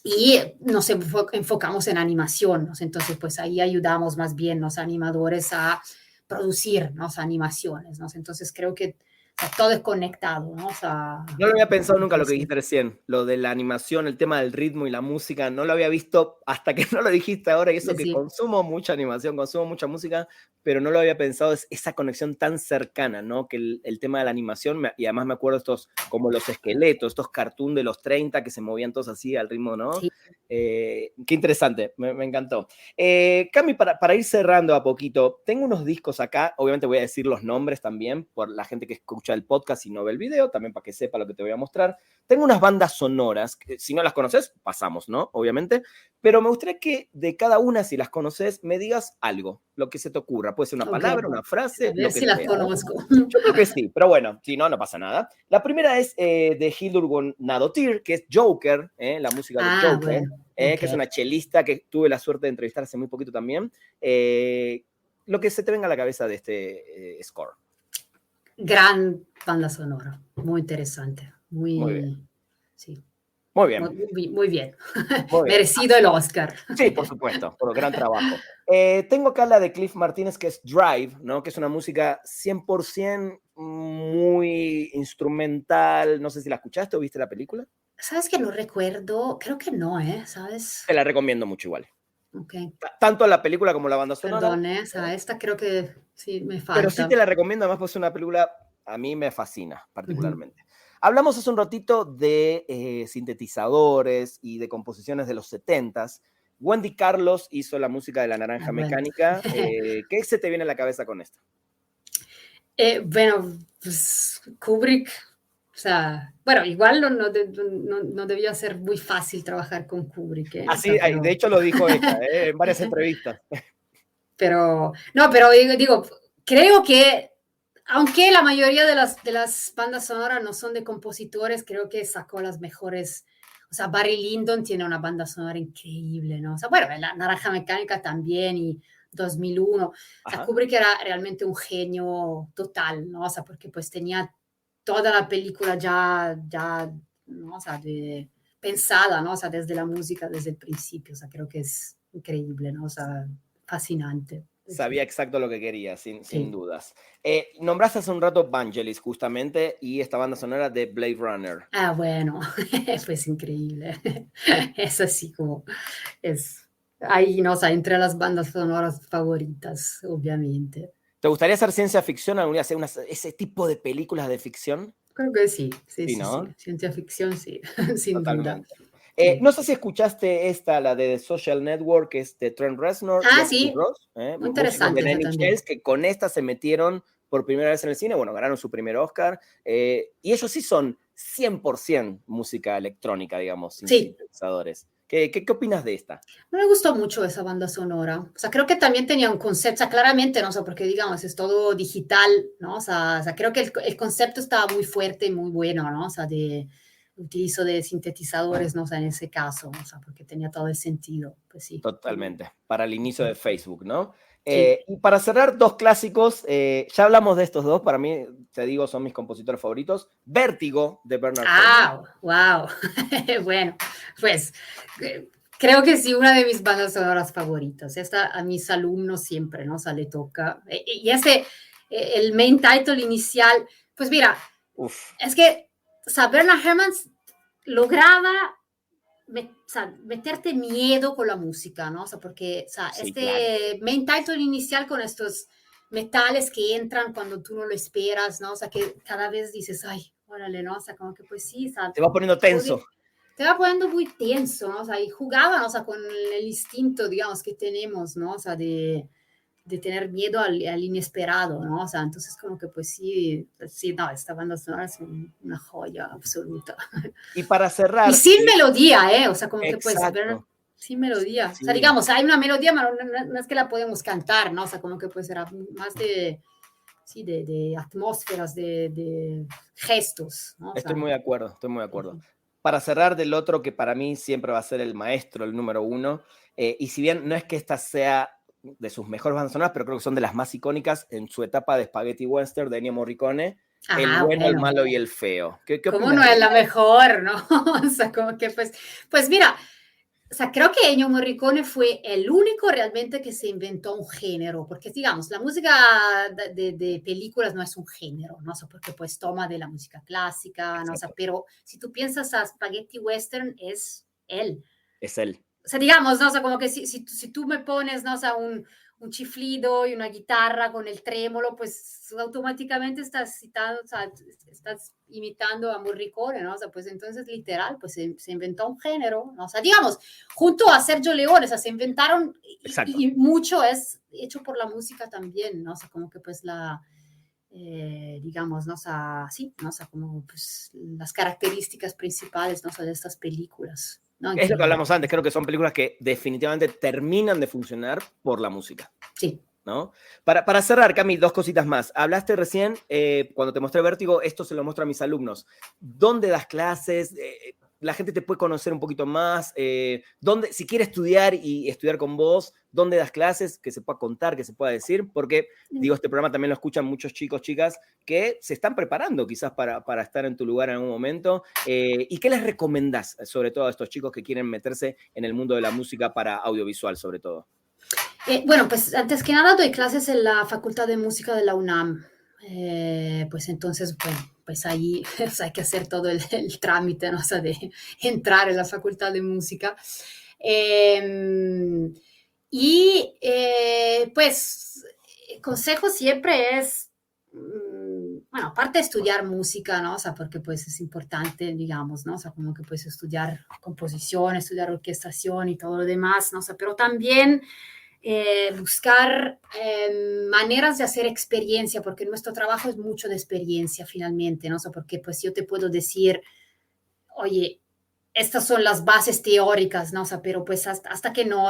y nos enfocamos en animación, ¿no? Entonces pues ahí ayudamos más bien los animadores a producir, ¿no? Animaciones, ¿no? Entonces creo que o sea, todo es conectado, ¿no? O sea, No lo había pensado nunca lo que sí. dijiste recién, lo de la animación, el tema del ritmo y la música, no lo había visto hasta que no lo dijiste ahora, y eso que Sí. consumo mucha animación, consumo mucha música, pero no lo había pensado, es esa conexión tan cercana, ¿no? Que el tema de la animación, y además me acuerdo estos, como los esqueletos, estos cartoons de los 30 que se movían todos así al ritmo, ¿no? Sí. Qué interesante, me encantó. Cami, para ir cerrando a poquito, tengo unos discos acá, obviamente voy a decir los nombres también, por la gente que escuchar el podcast y no ve el video, también para que sepa lo que te voy a mostrar. Tengo unas bandas sonoras, que si no las conoces, pasamos, ¿no? Obviamente, pero me gustaría que de cada una, si las conoces, me digas algo, lo que se te ocurra. Puede ser una palabra, una frase, a ver lo que si las sea. conozco. Yo creo que sí, pero bueno, si no, no pasa nada. La primera es de Hildur Guðnadóttir, que es Joker, la música de Joker, Bueno, okay. que es una chelista que tuve la suerte de entrevistar hace muy poquito también. Lo que se te venga a la cabeza de este score. Gran banda sonora, muy interesante, muy bien. Sí. Muy bien. Muy bien. Merecido el Oscar. Sí, por supuesto, por gran trabajo. Tengo acá la de Cliff Martínez, que es Drive, ¿no? Que es una música 100% muy instrumental. No sé si la escuchaste o viste la película. ¿Sabes que no recuerdo? Creo que no, ¿sabes? Te la recomiendo mucho igual. Okay. Tanto la película como la banda sonora. Perdón, esta creo que sí me falta. Pero sí te la recomiendo, además pues es una película, a mí me fascina particularmente. Hablamos hace un ratito de sintetizadores y de composiciones de los 70s. Wendy Carlos hizo la música de La Naranja Mecánica. ¿Qué se te viene a la cabeza con esto? Bueno, pues Kubrick, o sea, bueno, igual no debió ser muy fácil trabajar con Kubrick. Así, o sea, pero... de hecho lo dijo ella en varias entrevistas. Pero digo, creo que aunque la mayoría de las bandas sonoras no son de compositores, creo que sacó las mejores. O sea, Barry Lyndon tiene una banda sonora increíble, ¿no? O sea, bueno, La Naranja Mecánica también y 2001. O sea, Kubrick era realmente un genio total, ¿no? O sea, porque pues tenía toda la película ya ¿no? O sea, pensada, ¿no? O sea, desde la música, desde el principio. O sea, creo que es increíble, ¿no? O sea, fascinante. Sabía exacto lo que quería, sin dudas. Nombraste hace un rato Vangelis, justamente, y esta banda sonora de Blade Runner. Bueno, pues increíble. Es así como, es ahí, no, o sea, entre las bandas sonoras favoritas, obviamente. ¿Te gustaría hacer ciencia ficción, algún día hacer ese tipo de películas de ficción? Creo que sí, ¿no? Sí. Ciencia ficción, sí, sin Totalmente. duda. No sé si escuchaste la de The Social Network, que es de Trent Reznor. Sí, Ross, muy interesante. De Nine Inch Nails, que con esta se metieron por primera vez en el cine, bueno, ganaron su primer Oscar, y ellos sí son 100% música electrónica, digamos, sin sintetizadores. ¿Qué opinas de esta? Me gustó mucho esa banda sonora. O sea, creo que también tenía un concepto, o sea, claramente, no sé, porque digamos, es todo digital, ¿no? O sea creo que el concepto estaba muy fuerte y muy bueno, ¿no? O sea, de utilizo de sintetizadores, ¿no? O sea, en ese caso, o sea, porque tenía todo el sentido, pues sí. Totalmente, para el inicio de Facebook, ¿no? Y para cerrar, dos clásicos, ya hablamos de estos dos, para mí, te digo, son mis compositores favoritos. Vértigo, de Bernard Herrmann. ¡Wow! Bueno, pues creo que sí, una de mis bandas sonoras favoritas. Esta a mis alumnos siempre, ¿no? O sea, le toca. Y el main title inicial, pues mira, es que, o sea, Bernard Herrmann lograba meterte miedo con la música, ¿no? O sea, porque, o sea, claro. Main title inicial con estos metales que entran cuando tú no lo esperas, ¿no? O sea, que cada vez dices, ay, órale, ¿no? O sea, como que pues sí, o sea, te va poniendo tenso. Te va poniendo muy tenso, ¿no? O sea, y jugaban, o sea, con el instinto, digamos, que tenemos, ¿no? O sea, de tener miedo al inesperado, ¿no? O sea, entonces como que pues sí, no, esta banda sonora es una joya absoluta. Y para cerrar... Y sin melodía, ¿eh? O sea, como que pues, sin melodía. Sí. O sea, digamos, hay una melodía, pero no es que la podemos cantar, ¿no? O sea, como que pues era más de atmósferas, de gestos, ¿no? O sea, estoy muy de acuerdo. Para cerrar del otro que para mí siempre va a ser el maestro, el número uno, y si bien no es que esta sea de sus mejores bandas sonoras, pero creo que son de las más icónicas en su etapa de Spaghetti Western de Ennio Morricone, el bueno, el malo y el feo. ¿Qué ¿Cómo no es la mejor, no? O sea, como que pues mira, o sea, creo que Ennio Morricone fue el único realmente que se inventó un género, porque digamos, la música de películas no es un género, ¿no? O sea, porque pues toma de la música clásica, ¿no? O sea, pero si tú piensas a Spaghetti Western, es él. Es él. O sea, digamos, ¿no? O sea, como que si tú me pones, ¿no? O sea, un chiflido y una guitarra con el trémolo, pues automáticamente estás citando, o sea, estás imitando a Morricone, ¿no? O sea, pues entonces literal, pues se inventó un género, ¿no? O sea, digamos, junto a Sergio Leone, o sea, se inventaron y mucho es hecho por la música también, ¿no? O sea, como que pues digamos, ¿no? O sea, sí, ¿no? O sea, como pues, las características principales, ¿no? O sea, de estas películas, ¿no? Es lo que hablamos antes, creo que son películas que definitivamente terminan de funcionar por la música. Sí. ¿No? Para cerrar, Cami, dos cositas más. Hablaste recién, cuando te mostré Vértigo, esto se lo muestro a mis alumnos. ¿Dónde das clases? La gente te puede conocer un poquito más. ¿Dónde, si quiere estudiar y estudiar con vos, dónde das clases? Que se pueda contar, que se pueda decir. Porque, digo, este programa también lo escuchan muchos chicos, chicas, que se están preparando quizás para estar en tu lugar en algún momento. ¿Y qué les recomendás, sobre todo a estos chicos que quieren meterse en el mundo de la música para audiovisual, sobre todo? Bueno, pues antes que nada doy clases en la Facultad de Música de la UNAM. Pues entonces, bueno, pues ahí o sea, hay que hacer todo el trámite, ¿no? O sea, de entrar en la Facultad de Música. Pues el consejo siempre es, bueno, aparte de estudiar música, ¿no? O sea, porque pues es importante, digamos, ¿no? O sea, como que puedes estudiar composición, estudiar orquestación y todo lo demás, ¿no? O sea, pero también buscar maneras de hacer experiencia, porque nuestro trabajo es mucho de experiencia finalmente, ¿no? O sea, porque pues yo te puedo decir, oye, estas son las bases teóricas, ¿no? O sea, pero pues hasta que no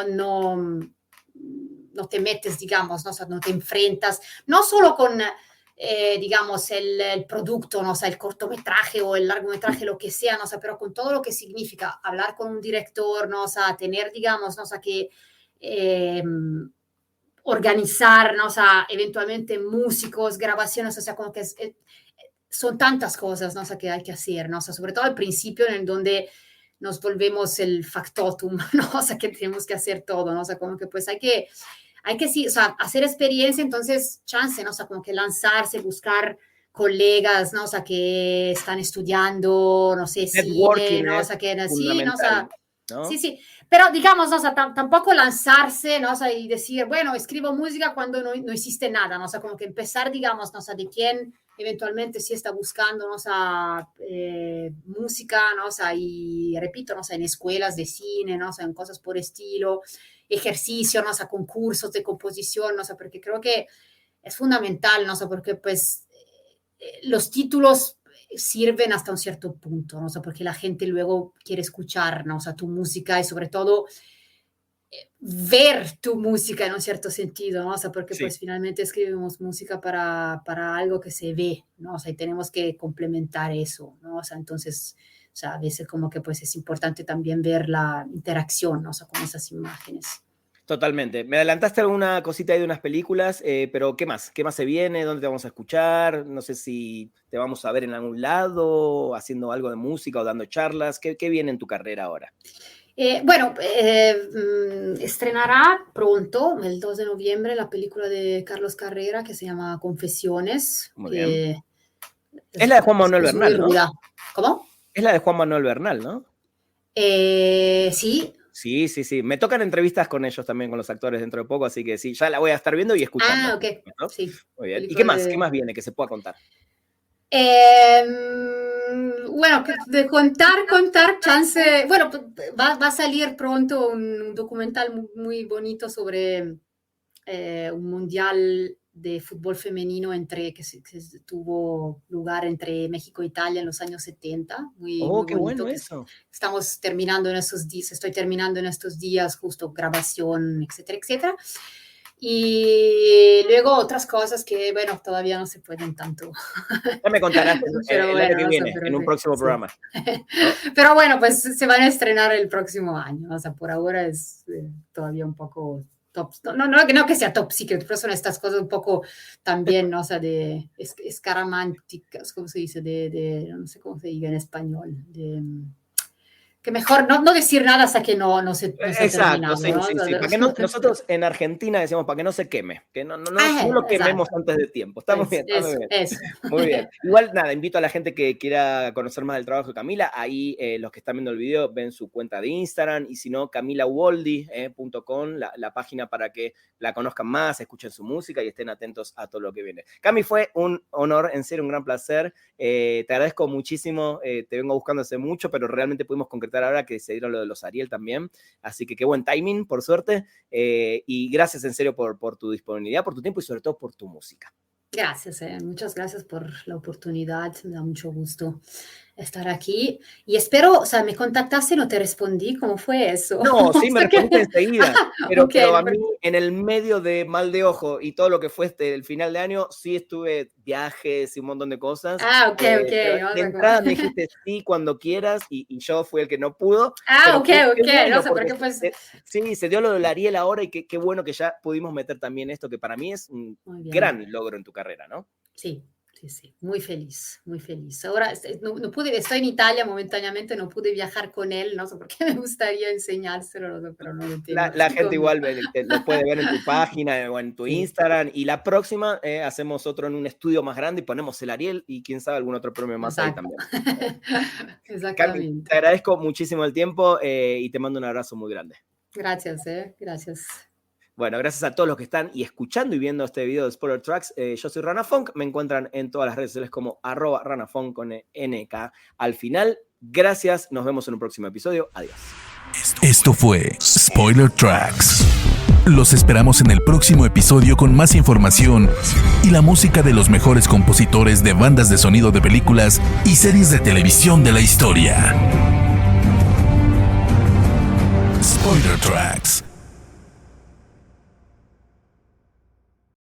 te metes, digamos, ¿no? O sea, no te enfrentas, no solo con, digamos, el producto, ¿no? O sea, el cortometraje o el largometraje, lo que sea, ¿no? O sea, pero con todo lo que significa hablar con un director, ¿no? O sea, tener, digamos, ¿no? O sea, que organizar, ¿no? O sea, eventualmente músicos, grabaciones, o sea, como que son tantas cosas, ¿no? O sea, que hay que hacer, ¿no? O sea, sobre todo al principio en donde nos volvemos el factotum, ¿no? O sea, que tenemos que hacer todo, ¿no? O sea, como que pues hay que sí, o sea, hacer experiencia, entonces chance, ¿no? O sea, como que lanzarse, buscar colegas, ¿no? O sea, que están estudiando, no sé, cine, ¿no? O sea, que sí, ¿no? O sea, ¿no? Sí, pero digamos, ¿no? O sea, tampoco lanzarse, ¿no? O sea, y decir, bueno, escribo música cuando no existe nada, ¿no? O sea, como que empezar, digamos, ¿no? O sea, de quién eventualmente sí está buscando, ¿no? O sea, música, ¿no? O sea, y repito, ¿no? O sea, en escuelas de cine, ¿no? O sea, en cosas por estilo, ejercicio, ¿no? O sea, concursos de composición, ¿no? O sea, porque creo que es fundamental, ¿no? O sea, porque pues los títulos sirven hasta un cierto punto, ¿no? O sea, porque la gente luego quiere escuchar, ¿no? O sea, tu música y sobre todo ver tu música en un cierto sentido, ¿no? O sea, porque pues finalmente escribimos música para algo que se ve, ¿no? O sea, y tenemos que complementar eso, ¿no? O sea, entonces, o sea, a veces como que pues es importante también ver la interacción, ¿no? O sea, con esas imágenes. Totalmente. Me adelantaste alguna cosita ahí de unas películas, pero ¿qué más? ¿Qué más se viene? ¿Dónde te vamos a escuchar? No sé si te vamos a ver en algún lado, haciendo algo de música o dando charlas. ¿Qué viene en tu carrera ahora? Estrenará pronto, el 2 de noviembre, la película de Carlos Carrera que se llama Confesiones. Muy que bien. Es la de Juan Manuel es muy Bernal, ¿no? ruda. ¿Cómo? Es la de Juan Manuel Bernal, ¿no? Sí. Sí. Me tocan entrevistas con ellos también, con los actores dentro de poco, así que sí, ya la voy a estar viendo y escuchando. Ah, ok. ¿No? Sí. Muy bien. ¿Y qué más? ¿Qué más viene que se pueda contar? Bueno, de contar, chance. Bueno, va a salir pronto un documental muy bonito sobre un mundial de fútbol femenino que tuvo lugar entre México e Italia en los años 70, muy Qué bonito. bueno eso. Estamos terminando en estos días, estoy terminando en estos días justo grabación, etcétera, etcétera. Y luego otras cosas que, bueno, todavía no se pueden tanto. Ya me contarás el año que viene, pero en un próximo programa. ¿no? Pero bueno, pues se van a estrenar el próximo año. O sea, por ahora es todavía un poco top. No que sea top secret, pero son estas cosas un poco también, ¿no? O sea, de escaramánticas, ¿cómo se dice? No sé cómo se diga en español. Que mejor no decir nada hasta que no se ha terminado. Sí, ¿no? sí. Para que nosotros en Argentina decimos para que no se queme, que no lo quememos antes de tiempo. Está muy bien. Eso. Muy bien. Igual, nada, invito a la gente que quiera conocer más del trabajo de Camila. Ahí los que están viendo el video ven su cuenta de Instagram y si no, camilauboldi.com, la página para que la conozcan más, escuchen su música y estén atentos a todo lo que viene. Cami, fue un honor, en serio, un gran placer. Te agradezco muchísimo. Te vengo buscando hace mucho, pero realmente pudimos concretar ahora que se dieron lo de los Ariel también, así que qué buen timing, por suerte, y gracias en serio por tu disponibilidad, por tu tiempo y sobre todo por tu música. Gracias, muchas gracias por la oportunidad, me da mucho gusto estar aquí y espero, o sea, me contactaste y no te respondí, ¿cómo fue eso? No, sí, me respondiste enseguida, pero, Okay, pero a mí en el medio de mal de ojo y todo lo que fue el final de año, sí estuve viajes y un montón de cosas. Ok. Pero de entrada me dijiste sí cuando quieras y yo fui el que no pudo. Ok, Bueno, no sé, porque pues... sí, se dio lo del Ariel ahora y qué bueno que ya pudimos meter también esto, que para mí es un gran logro en tu carrera, ¿no? Sí. Muy feliz, muy feliz. Ahora no pude, estoy en Italia momentáneamente, no pude viajar con él, no sé por qué me gustaría enseñárselo, no sé, pero no lo tengo. La gente igual lo puede ver en tu página o en tu Instagram, y la próxima hacemos otro en un estudio más grande y ponemos el Ariel y quién sabe algún otro premio más ahí también. Exactamente. Cami, te agradezco muchísimo el tiempo y te mando un abrazo muy grande. Gracias, gracias. Bueno, gracias a todos los que están y escuchando y viendo este video de Spoiler Tracks. Yo soy Rana Funk, me encuentran en todas las redes sociales como @ranafunk con NK al final. Gracias, nos vemos en un próximo episodio. Adiós. Esto fue Spoiler Tracks. Los esperamos en el próximo episodio con más información y la música de los mejores compositores de bandas de sonido de películas y series de televisión de la historia. Spoiler Tracks.